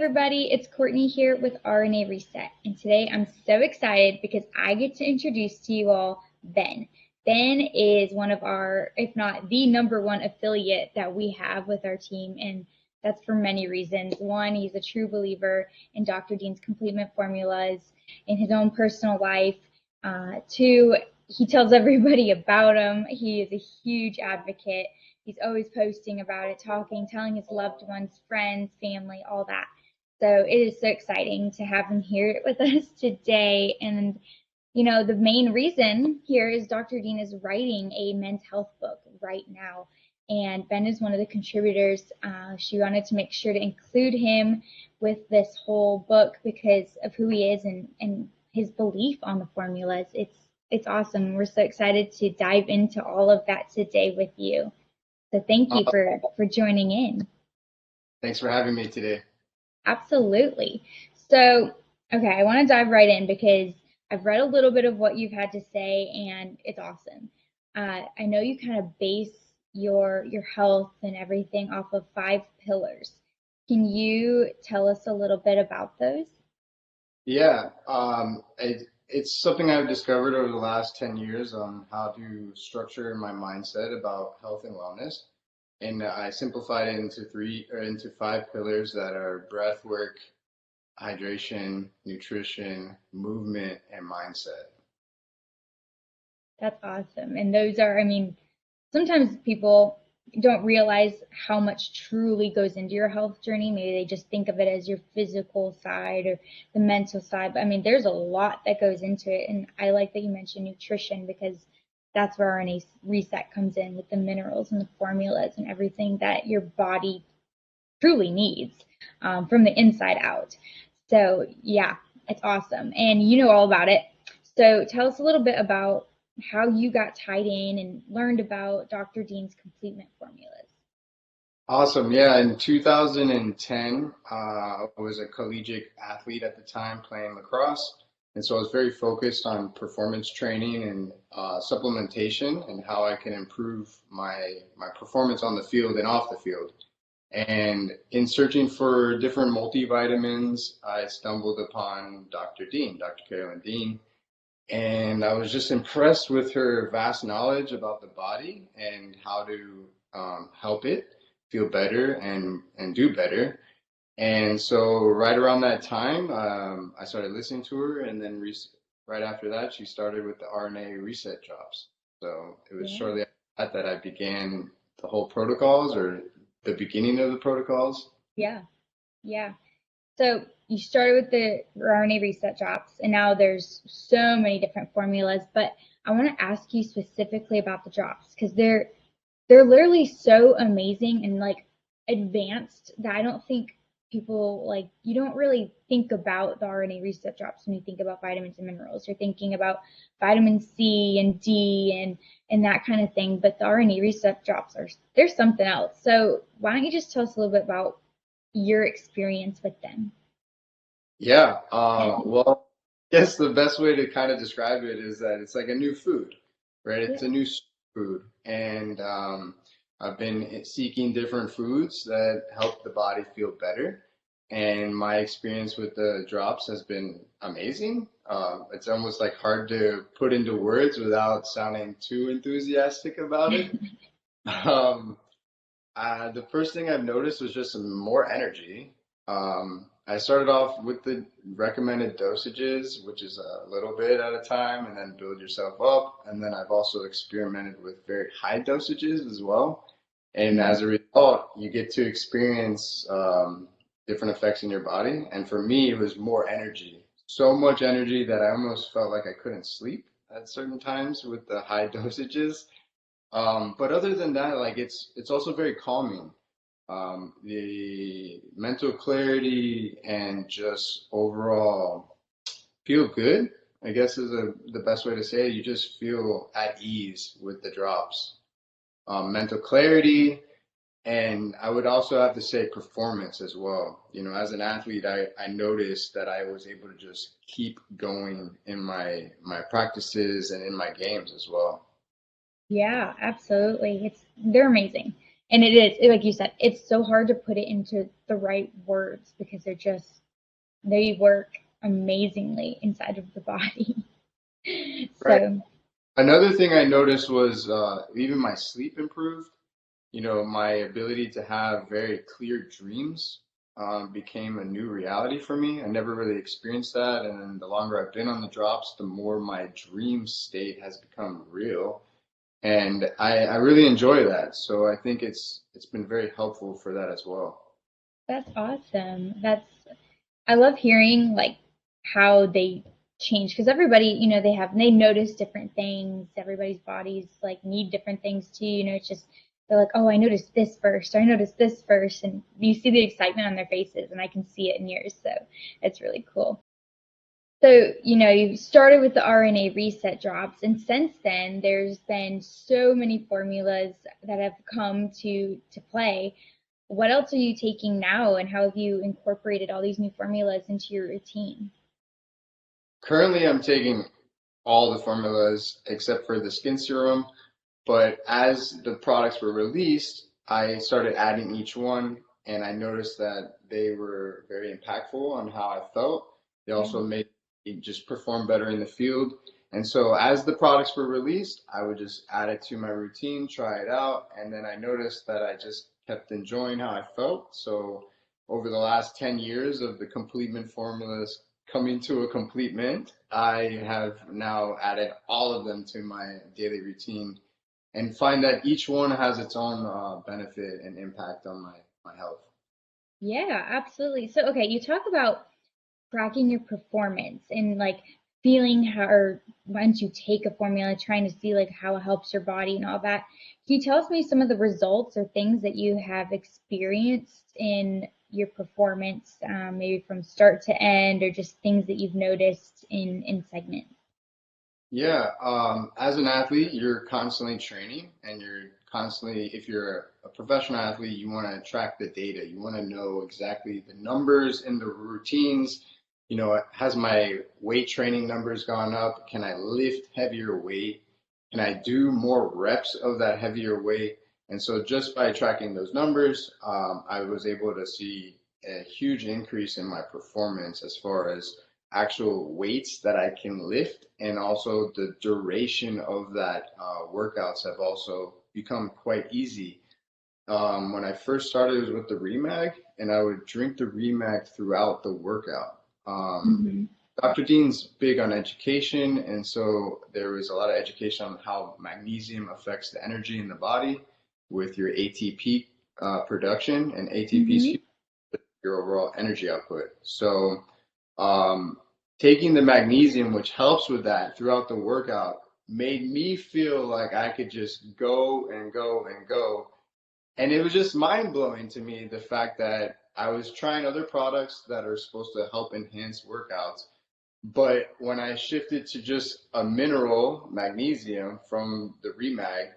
everybody, it's Courtney here with Rna Reset, and today I'm so excited because I get to introduce to you all Ben. Ben is one of our, if not the number one affiliate that we have with our team, and that's for many reasons. One, he's a true believer in Dr. Dean's Completement formulas in his own personal life. Two, he tells everybody about them. He is a huge advocate. He's always posting about it, talking, telling his loved ones, friends, family, all that. So it is so exciting to have him here with us today. And, you know, the main reason here is Dr. Dean is writing a men's health book right now. And Ben is one of the contributors. She wanted to make sure to include him with this whole book because of who he is and his belief on the formulas. It's awesome. We're so excited to dive into all of that today with you. So thank you for joining in. Thanks for having me today. Absolutely. So, okay, I want to dive right in because I've read a little bit of what you've had to say, and it's awesome. I know you kind of base your health and everything off of 5 pillars. Can you tell us a little bit about those? Yeah, it's something I've discovered over the last 10 years on how to structure my mindset about health and wellness. And I simplified it into 5 pillars that are breath work, hydration, nutrition, movement, and mindset. That's awesome. And those are, I mean, sometimes people don't realize how much truly goes into your health journey. Maybe they just think of it as your physical side or the mental side. But I mean, there's a lot that goes into it. And I like that you mentioned nutrition because that's where RNA Reset comes in with the minerals and the formulas and everything that your body truly needs from the inside out. So yeah, it's awesome. And you know all about it. So tell us a little bit about how you got tied in and learned about Dr. Dean's Completement formulas. Awesome. Yeah, in 2010, I was a collegiate athlete at the time playing lacrosse. And so I was very focused on performance training and supplementation and how I can improve my performance on the field and off the field. And in searching for different multivitamins, I stumbled upon Dr. Dean, Dr. Carolyn Dean, and I was just impressed with her vast knowledge about the body and how to help it feel better and do better. And so right around that time, I started listening to her, and then right after that, she started with the RNA Reset Drops. So it was Yeah. shortly after that I began the whole protocols or the beginning of the protocols. Yeah. Yeah. So you started with the RNA Reset Drops, and now there's so many different formulas. But I want to ask you specifically about the drops because they're literally so amazing and like advanced that I don't think people like you don't really think about the RNA Reset Drops when you think about vitamins and minerals. You're thinking about vitamin C and D and that kind of thing. But the RNA Reset Drops are there's something else. So why don't you just tell us a little bit about your experience with them? Yeah, well, I guess the best way to kind of describe it is that it's like a new food, right? It's a Yeah. new food, and I've been seeking different foods that help the body feel better. And my experience with the drops has been amazing. It's almost like hard to put into words without sounding too enthusiastic about it. Um, the first thing I've noticed was just some more energy. I started off with the recommended dosages, which is a little bit at a time, and then build yourself up. And then I've also experimented with very high dosages as well. And Mhm. as a result, you get to experience different effects in your body. And for me, it was more energy. So much energy that I almost felt like I couldn't sleep at certain times with the high dosages. But other than that, like it's also very calming. The mental clarity and just overall feel good, I guess is the best way to say it. You just feel at ease with the drops. Mental clarity, and I would also have to say performance as well. You know, as an athlete, I noticed that I was able to just keep going in my practices and in my games as well. Yeah, absolutely. They're amazing. And it is, like you said, it's so hard to put it into the right words because they work amazingly inside of the body. Right. So Another thing I noticed was even my sleep improved. You know, my ability to have very clear dreams became a new reality for me. I never really experienced that, and then the longer I've been on the drops, the more my dream state has become real, and I really enjoy that. So I think it's been very helpful for that as well. that's awesome. I love hearing like how they change because everybody, they notice different things. Everybody's bodies like need different things too. It's just they're like, oh, I noticed this first, or I noticed this first, and you see the excitement on their faces, and I can see it in yours. So it's really cool. So, you started with the RNA reset drops, and since then, there's been so many formulas that have come to play. What else are you taking now, and how have you incorporated all these new formulas into your routine? Currently, I'm taking all the formulas except for the skin serum. But as the products were released, I started adding each one, and I noticed that they were very impactful on how I felt. They Yeah. also made me just perform better in the field. And so as the products were released, I would just add it to my routine, try it out, and then I noticed that I just kept enjoying how I felt. So over the last 10 years of the Completement formulas coming to a completement, I have now added all of them to my daily routine and find that each one has its own benefit and impact on my health. Yeah, absolutely. So, okay, you talk about tracking your performance and like feeling how, or once you take a formula, trying to see like how it helps your body and all that. Can you tell us maybe some of the results or things that you have experienced in your performance, maybe from start to end, or just things that you've noticed in segments? Yeah, as an athlete, you're constantly training and you're constantly, if you're a professional athlete, you want to track the data. You want to know exactly the numbers in the routines. You know, has my weight training numbers gone up? Can I lift heavier weight? Can I do more reps of that heavier weight? And so just by tracking those numbers, I was able to see a huge increase in my performance as far as actual weights that I can lift, and also the duration of that workouts have also become quite easy. When I first started, it was with the Remag, and I would drink the Remag throughout the workout. Hmm. Dr. Dean's big on education, and so there was a lot of education on how magnesium affects the energy in the body with your ATP production, and ATP is Hmm. huge for your overall energy output. So um, taking the magnesium, which helps with that throughout the workout, made me feel like I could just go and go and go. And it was just mind blowing to me the fact that I was trying other products that are supposed to help enhance workouts. But when I shifted to just a mineral, magnesium, from the Remag,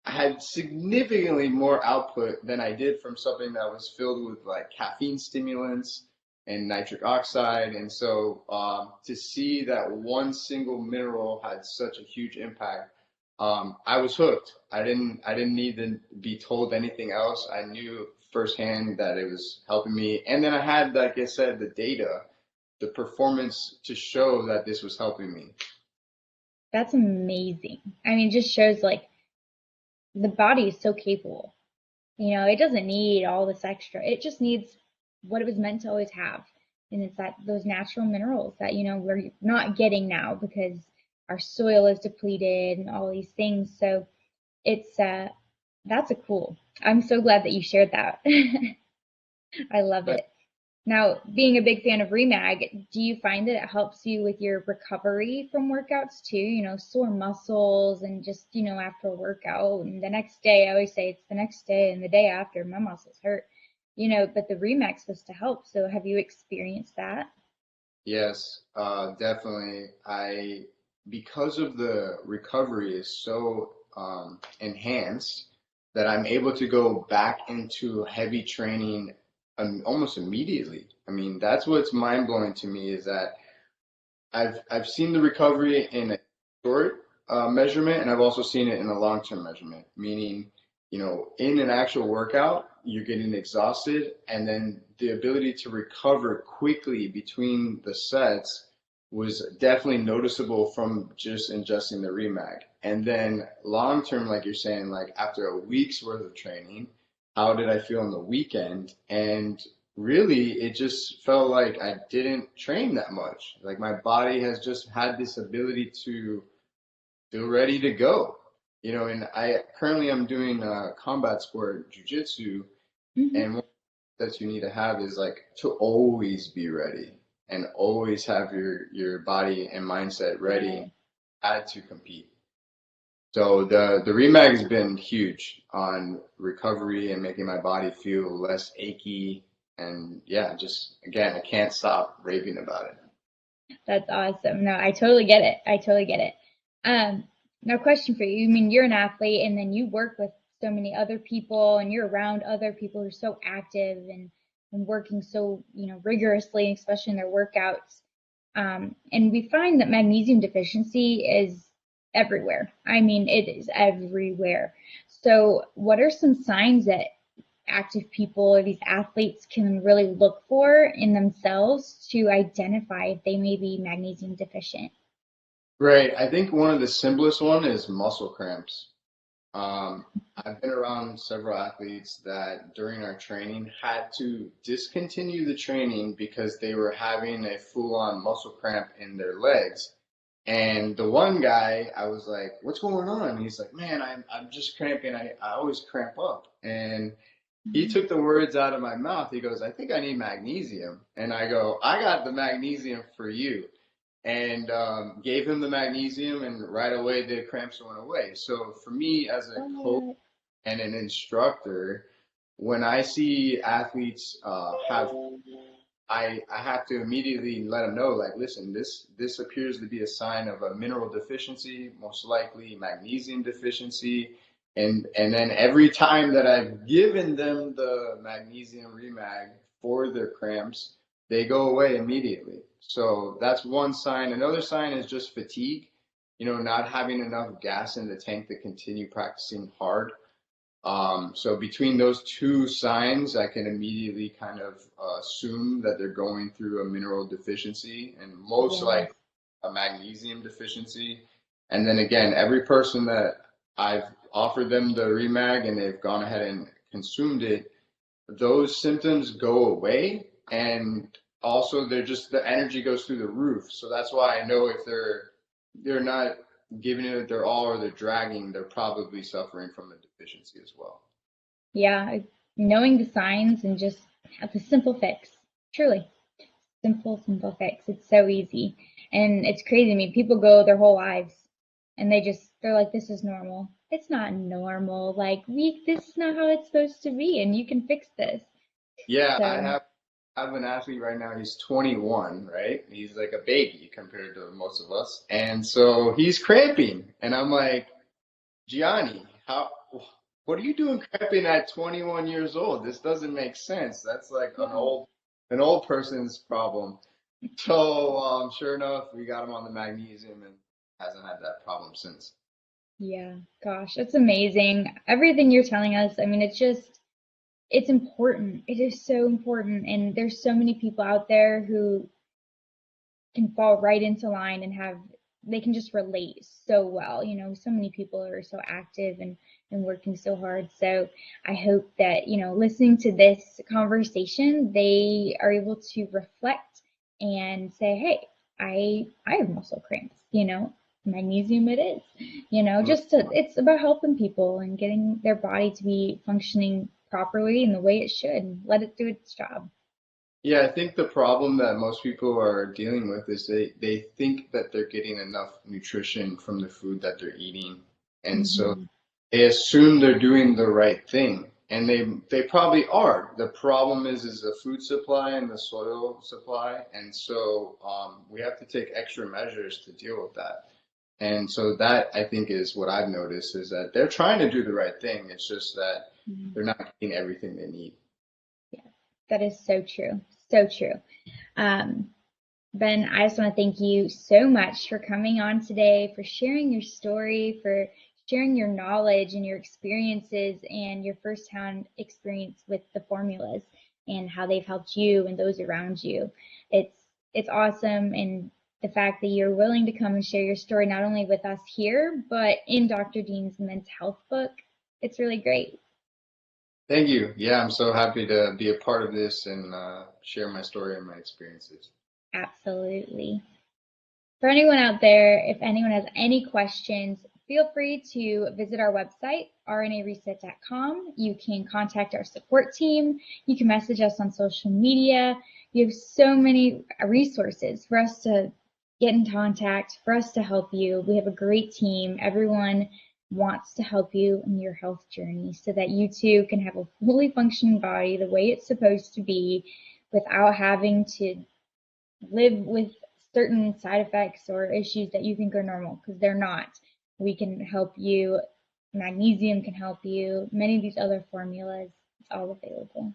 I had significantly more output than I did from something that was filled with like caffeine stimulants and nitric oxide. And so to see that one single mineral had such a huge impact, I was hooked. I didn't need to be told anything else. I knew firsthand that it was helping me. And then I had, like I said, the data, the performance to show that this was helping me. That's amazing. I mean, it just shows like the body is so capable. It doesn't need all this extra. It just needs what it was meant to always have. And it's that those natural minerals that, we're not getting now because our soil is depleted and all these things. So it's that's a cool. I'm so glad that you shared that. I love But it. Now, being a big fan of Remag, do you find that it helps you with your recovery from workouts too? Sore muscles and just, after a workout and the next day, I always say it's the next day and the day after my muscles hurt, but the Remag's supposed to help. So have you experienced that? yes, definitely. Because of the recovery is so enhanced that I'm able to go back into heavy training almost immediately. I mean, that's what's mind blowing to me is that I've seen the recovery in a short measurement, and I've also seen it in a long term measurement. Meaning, in an actual workout, you're getting exhausted, and then the ability to recover quickly between the sets was definitely noticeable from just ingesting the Remag. And then long term, like you're saying, like after a week's worth of training, how did I feel on the weekend? And really, it just felt like I didn't train that much. Like my body has just had this ability to feel ready to go. And I currently I'm doing combat sport jujitsu, Hmm. and one that you need to have is like to always be ready and always have your body and mindset ready Yeah. had to compete. So the Remag has been huge on recovery and making my body feel less achy. And yeah, just again, I can't stop raving about it. That's awesome. No, I totally get it. I totally get it. Um, Now, question for you. I mean, you're an athlete and then you work with so many other people and you're around other people who are so active and working so, rigorously, especially in their workouts. And we find that magnesium deficiency is everywhere. I mean, it is everywhere. So, what are some signs that active people or these athletes can really look for in themselves to identify if they may be magnesium deficient? Right. I think one of the simplest one is muscle cramps. I've been around several athletes that during our training had to discontinue the training because they were having a full-on muscle cramp in their legs. And the one guy, I was like, "What's going on?" He's like, "Man, I'm just cramping. I always cramp up." And he Mhm. took the words out of my mouth. He goes, "I think I need magnesium." And I go, "I got the magnesium for you." And gave him the magnesium, and right away the cramps went away. So for me as a coach What? and an instructor, when I see athletes I have to immediately let them know, like, listen, this appears to be a sign of a mineral deficiency, most likely magnesium deficiency. And then every time that I've given them the magnesium remag for their cramps, they go away immediately. So that's one sign. Another sign is just fatigue, not having enough gas in the tank to continue practicing hard. So between those two signs, I can immediately kind of assume that they're going through a mineral deficiency and most Yes. likely a magnesium deficiency. And then again, every person that I've offered them the Remag and they've gone ahead and consumed it, those symptoms go away. And also they're just the energy goes through the roof. So that's why I know if they're not giving it their all or they're dragging, they're probably suffering from a deficiency as well. Yeah. Knowing the signs and just have a simple fix. Truly. Simple fix. It's so easy. And it's crazy. I mean, people go their whole lives and they're like, this is normal. It's not normal. Like, this is not how it's supposed to be, and you can fix this. Yeah, So, I have an athlete right now. He's 21, right? He's like a baby compared to most of us. And so he's cramping. And I'm like, Gianni, what are you doing cramping at 21 years old? This doesn't make sense. That's like yeah. an old person's problem. So, sure enough, we got him on the magnesium and hasn't had that problem since. Yeah, gosh, that's amazing. Everything you're telling us, I mean, it's important. It is so important. And there's so many people out there who can fall right into line and they can just relate so well. So many people are so active and working so hard. So I hope that, listening to this conversation, they are able to reflect and say, hey, I have muscle cramps, magnesium it is, it's about helping people and getting their body to be functioning properly in the way it should and let it do its job. Yeah, I think the problem that most people are dealing with is they think that they're getting enough nutrition from the food that they're eating. And so Hmm. they assume they're doing the right thing. And they probably are. The problem is the food supply and the soil supply. And so we have to take extra measures to deal with that. And so that I think is what I've noticed is that they're trying to do the right thing. It's just that they're not getting everything they need. Yeah, that is so true. So true. Um, Ben, I just want to thank you so much for coming on today, for sharing your story, for sharing your knowledge and your experiences and your firsthand experience with the formulas and how they've helped you and those around you. It's awesome, and the fact that you're willing to come and share your story not only with us here, but in Dr. Dean's men's health book. It's really great. Thank you. Yeah, I'm so happy to be a part of this and share my story and my experiences. Absolutely. For anyone out there, if anyone has any questions, feel free to visit our website, rnareset.com. You can contact our support team. You can message us on social media. You have so many resources for us to get in contact, for us to help you. We have a great team. Everyone wants to help you in your health journey so that you too can have a fully functioning body the way it's supposed to be without having to live with certain side effects or issues that you think are normal, because they're not. We can help you. Magnesium can help you. Many of these other formulas, it's all available.